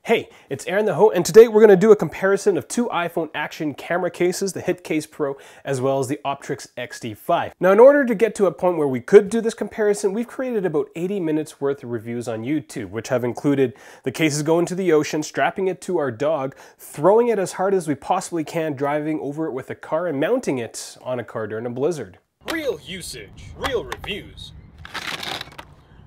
Hey, it's Aaron the Ho, and today we're going to do a comparison of two iPhone action camera cases, the HitCase Pro as well as the Optrix XD5. Now, in order to get to a point where we could do this comparison, we've created about 80 minutes worth of reviews on YouTube, which have included the cases going to the ocean, strapping it to our dog, throwing it as hard as we possibly can, driving over it with a car, and mounting it on a car during a blizzard. Real usage, real reviews.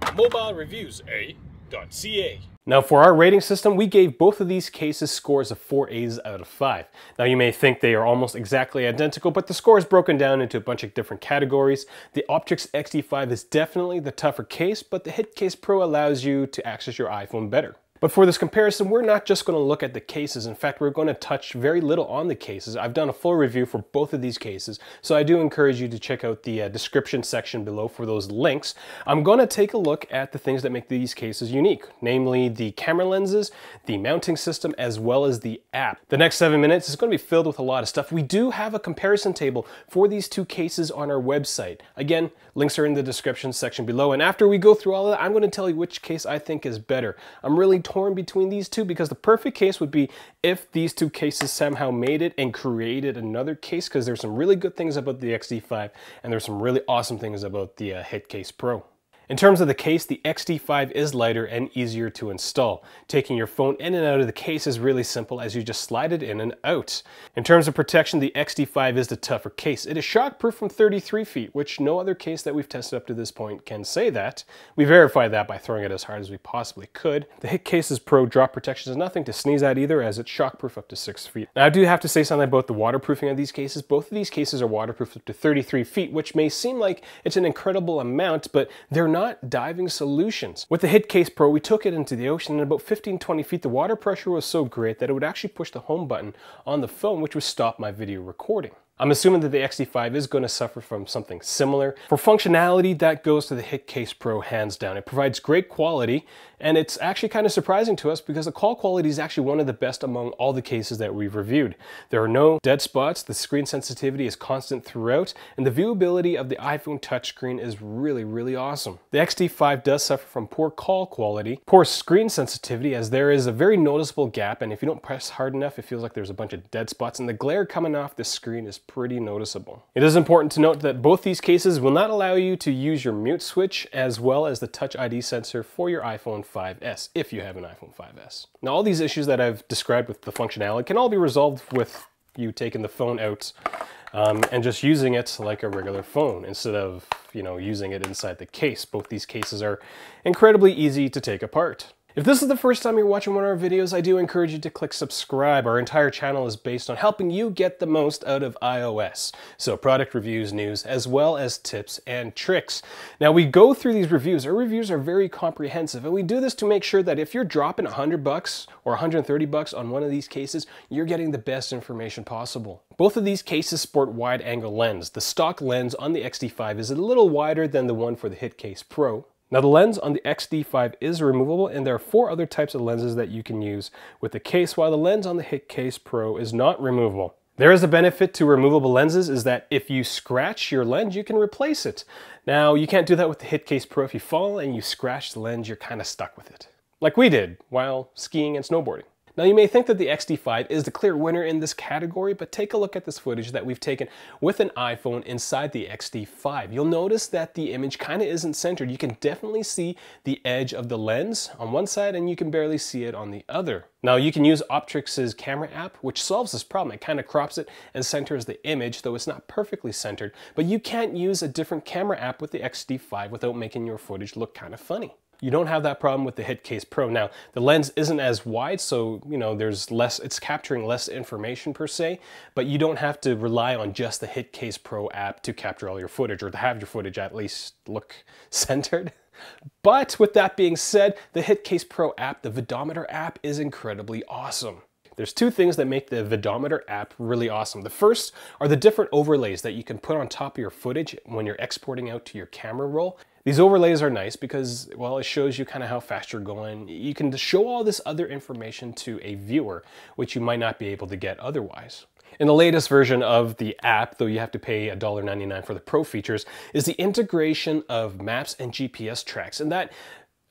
MobileReviewsA.ca. Now, for our rating system, we gave both of these cases scores of 4 A's out of 5. Now, you may think they are almost exactly identical, but the score is broken down into a bunch of different categories. The Optrix XD5 is definitely the tougher case, but the HitCase Pro allows you to access your iPhone better. But for this comparison, we're not just going to look at the cases. In fact, we're going to touch very little on the cases. I've done a full review for both of these cases, so I do encourage you to check out the description section below for those links. I'm going to take a look at the things that make these cases unique, namely the camera lenses, the mounting system, as well as the app. The next 7 minutes is going to be filled with a lot of stuff. We do have a comparison table for these two cases on our website. Again, links are in the description section below, and after we go through all of that, I'm going to tell you which case I think is better. I'm really torn between these two because the perfect case would be if these two cases somehow made it and created another case, because there's some really good things about the XD5 and there's some really awesome things about the HitCase Pro. In terms of the case, the XD5 is lighter and easier to install. Taking your phone in and out of the case is really simple as you just slide it in and out. In terms of protection, the XD5 is the tougher case. It is shockproof from 33 feet, which no other case that we've tested up to this point can say that. We verified that by throwing it as hard as we possibly could. The HitCase's Pro drop protection is nothing to sneeze at either, as it's shockproof up to 6 feet. Now, I do have to say something about the waterproofing of these cases. Both of these cases are waterproof up to 33 feet, which may seem like it's an incredible amount, but they're not diving solutions. With the HitCase Pro, we took it into the ocean, and at about 15-20 feet, the water pressure was so great that it would actually push the home button on the phone, which would stop my video recording. I'm assuming that the XD5 is going to suffer from something similar. For functionality, that goes to the HitCase Pro hands down. It provides great quality, and it's actually kind of surprising to us because the call quality is actually one of the best among all the cases that we've reviewed. There are no dead spots, the screen sensitivity is constant throughout, and the viewability of the iPhone touchscreen is really awesome. The XD5 does suffer from poor call quality, poor screen sensitivity, as there is a very noticeable gap, and if you don't press hard enough, it feels like there's a bunch of dead spots, and the glare coming off the screen is pretty noticeable. It is important to note that both these cases will not allow you to use your mute switch as well as the Touch ID sensor for your iPhone 5S, if you have an iPhone 5S. Now, all these issues that I've described with the functionality can all be resolved with you taking the phone out and just using it like a regular phone instead of, using it inside the case. Both these cases are incredibly easy to take apart. If this is the first time you're watching one of our videos, I do encourage you to click subscribe. Our entire channel is based on helping you get the most out of iOS. So product reviews, news, as well as tips and tricks. Now, we go through these reviews. Our reviews are very comprehensive, and we do this to make sure that if you're dropping $100 or $130 on one of these cases, you're getting the best information possible. Both of these cases sport wide-angle lens. The stock lens on the XD5 is a little wider than the one for the HitCase Pro. Now, the lens on the XD5 is removable, and there are 4 other types of lenses that you can use with the case, while the lens on the HitCase Pro is not removable. There is a benefit to removable lenses, is that if you scratch your lens, you can replace it. Now, you can't do that with the HitCase Pro. If you fall and you scratch the lens, you're kind of stuck with it, like we did while skiing and snowboarding. Now, you may think that the XD5 is the clear winner in this category, but take a look at this footage that we've taken with an iPhone inside the XD5. You'll notice that the image kind of isn't centered. You can definitely see the edge of the lens on one side, and you can barely see it on the other. Now, you can use Optrix's camera app, which solves this problem. It kind of crops it and centers the image, though it's not perfectly centered. But you can't use a different camera app with the XD5 without making your footage look kind of funny. You don't have that problem with the HitCase Pro. Now, the lens isn't as wide, so there's less, it's capturing less information per se, but you don't have to rely on just the HitCase Pro app to capture all your footage, or to have your footage at least look centered. But with that being said, the HitCase Pro app, the Vidometer app, is incredibly awesome. There's 2 things that make the Vidometer app really awesome. The first are the different overlays that you can put on top of your footage when you're exporting out to your camera roll. These overlays are nice because, well, it shows you kind of how fast you're going. You can show all this other information to a viewer, which you might not be able to get otherwise. In the latest version of the app, though you have to pay $1.99 for the Pro features, is the integration of maps and GPS tracks. And that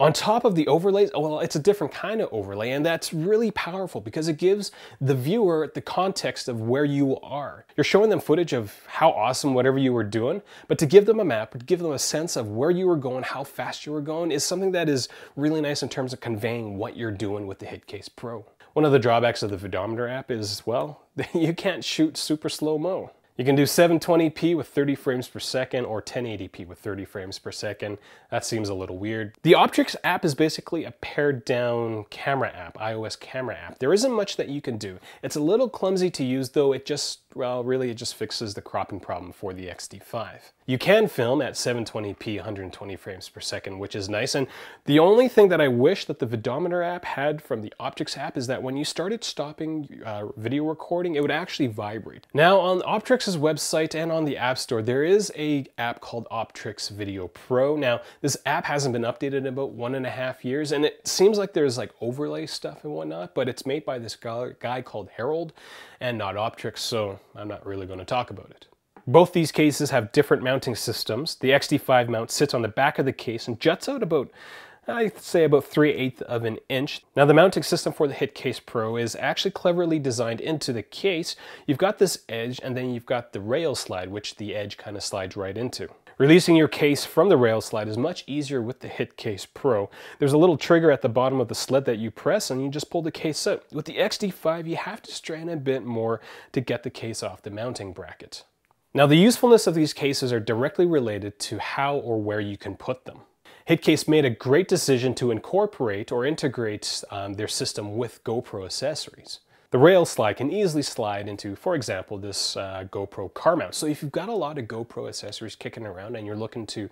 On top of the overlays, well, it's a different kind of overlay, and that's really powerful because it gives the viewer the context of where you are. You're showing them footage of how awesome whatever you were doing, but to give them a map, or to give them a sense of where you were going, how fast you were going, is something that is really nice in terms of conveying what you're doing with the HitCase Pro. One of the drawbacks of the Vidometer app is, well, you can't shoot super slow-mo. You can do 720p with 30 frames per second or 1080p with 30 frames per second. That seems a little weird. The Optrix app is basically a pared down camera app, iOS camera app. There isn't much that you can do. It's a little clumsy to use, though it just, well, really it just fixes the cropping problem for the XD5. You can film at 720p 120 frames per second, which is nice. And the only thing that I wish that the Vidometer app had from the Optrix app is that when you started stopping video recording, it would actually vibrate. Now on Optrix's website and on the App Store, there is an app called Optrix Video Pro. Now this app hasn't been updated in about 1.5 years, and it seems like there's like overlay stuff and whatnot, but it's made by this guy called Harold and not Optrix, so I'm not really going to talk about it. Both these cases have different mounting systems. The XD5 mount sits on the back of the case and juts out about, I'd say about 3/8 of an inch. Now the mounting system for the HitCase Pro is actually cleverly designed into the case. You've got this edge and then you've got the rail slide, which the edge kind of slides right into. Releasing your case from the rail slide is much easier with the HitCase Pro. There's a little trigger at the bottom of the sled that you press and you just pull the case out. With the XD5, you have to strain a bit more to get the case off the mounting bracket. Now the usefulness of these cases are directly related to how or where you can put them. HitCase made a great decision to incorporate or integrate their system with GoPro accessories. The rail slide can easily slide into, for example, this GoPro car mount. So if you've got a lot of GoPro accessories kicking around and you're looking to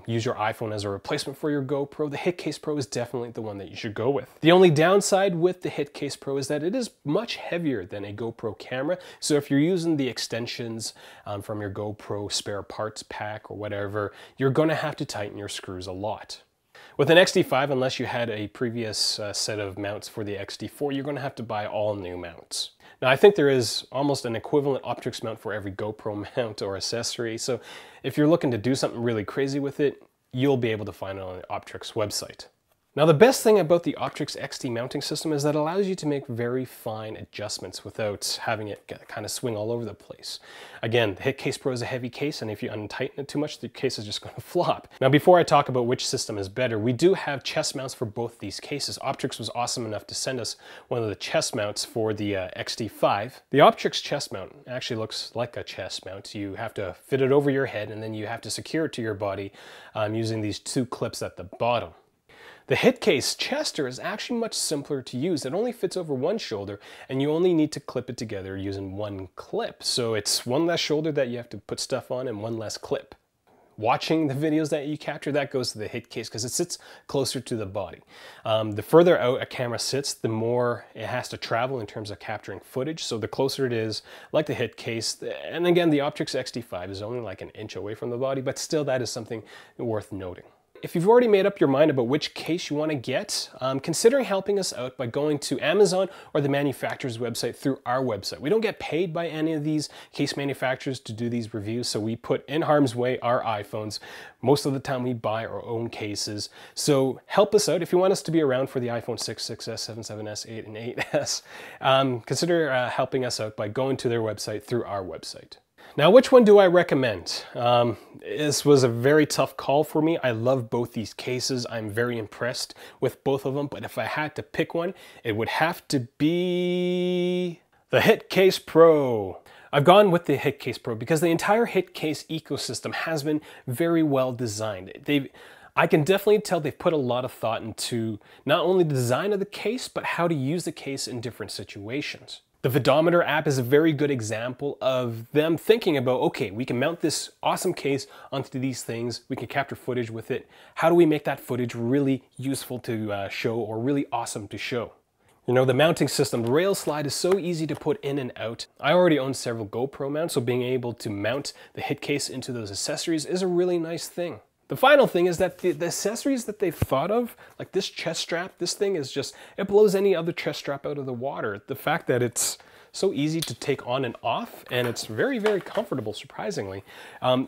use your iPhone as a replacement for your GoPro, the HitCase Pro is definitely the one that you should go with. The only downside with the HitCase Pro is that it is much heavier than a GoPro camera. So if you're using the extensions from your GoPro spare parts pack or whatever, you're going to have to tighten your screws a lot. With an XD5, unless you had a previous set of mounts for the XD4, you're going to have to buy all new mounts. Now I think there is almost an equivalent Optrix mount for every GoPro mount or accessory, so if you're looking to do something really crazy with it, you'll be able to find it on the Optrix website. Now the best thing about the Optrix XD mounting system is that it allows you to make very fine adjustments without having it kind of swing all over the place. Again, the HitCase Pro is a heavy case, and if you untighten it too much, the case is just going to flop. Now before I talk about which system is better, we do have chest mounts for both these cases. Optrix was awesome enough to send us one of the chest mounts for the XD5. The Optrix chest mount actually looks like a chest mount. You have to fit it over your head, and then you have to secure it to your body using these two clips at the bottom. The HitCase Chester is actually much simpler to use. It only fits over one shoulder and you only need to clip it together using one clip. So it's one less shoulder that you have to put stuff on and one less clip. Watching the videos that you capture, that goes to the HitCase because it sits closer to the body. The further out a camera sits, the more it has to travel in terms of capturing footage. So the closer it is, like the HitCase, and again, the Optrix XD5 is only like an inch away from the body, but still that is something worth noting. If you've already made up your mind about which case you want to get, consider helping us out by going to Amazon or the manufacturer's website through our website. We don't get paid by any of these case manufacturers to do these reviews, so we put in harm's way our iPhones. Most of the time we buy our own cases. So help us out. If you want us to be around for the iPhone 6, 6S, 7, 7S, 8, and 8S, consider helping us out by going to their website through our website. Now, which one do I recommend? This was a very tough call for me. I love both these cases. I'm very impressed with both of them, but if I had to pick one, it would have to be the HitCase Pro. I've gone with the HitCase Pro because the entire HitCase ecosystem has been very well designed. I can definitely tell they've put a lot of thought into not only the design of the case, but how to use the case in different situations. The Vidometer app is a very good example of them thinking about, okay, we can mount this awesome case onto these things, we can capture footage with it. How do we make that footage really useful to show or really awesome to show? You know, the mounting system, the rail slide is so easy to put in and out. I already own several GoPro mounts, so being able to mount the HitCase into those accessories is a really nice thing. The final thing is that the accessories that they've thought of, like this chest strap, this thing is just, it blows any other chest strap out of the water. The fact that it's so easy to take on and off, and it's very, very comfortable, surprisingly.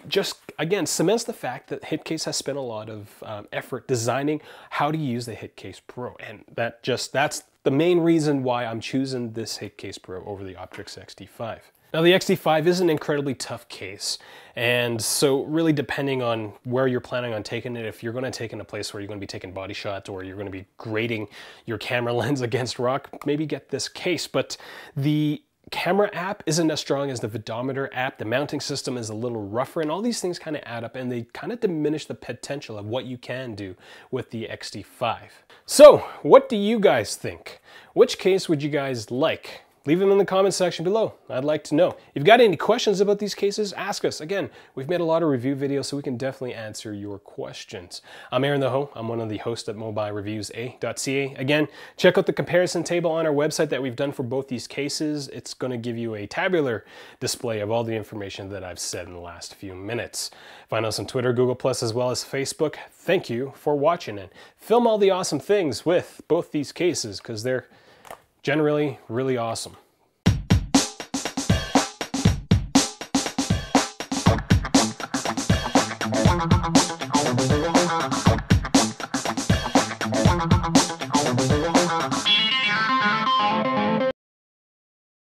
Just, again, cements the fact that HitCase has spent a lot of effort designing how to use the HitCase Pro, and that's the main reason why I'm choosing this HitCase Pro over the Optrix XD5. Now the XD5 is an incredibly tough case, and so really depending on where you're planning on taking it, if you're going to take it in a place where you're going to be taking body shots or you're going to be grading your camera lens against rock, maybe get this case. But the camera app isn't as strong as the vidometer app, the mounting system is a little rougher, and all these things kind of add up and they kind of diminish the potential of what you can do with the XD5. So what do you guys think? Which case would you guys like? Leave them in the comment section below. I'd like to know. If you've got any questions about these cases, ask us. Again, we've made a lot of review videos, so we can definitely answer your questions. I'm Aaron the Ho. I'm one of the hosts at mobilereviewsa.ca. Again, check out the comparison table on our website that we've done for both these cases. It's going to give you a tabular display of all the information that I've said in the last few minutes. Find us on Twitter, Google+, as well as Facebook. Thank you for watching, and film all the awesome things with both these cases, because they're generally really awesome.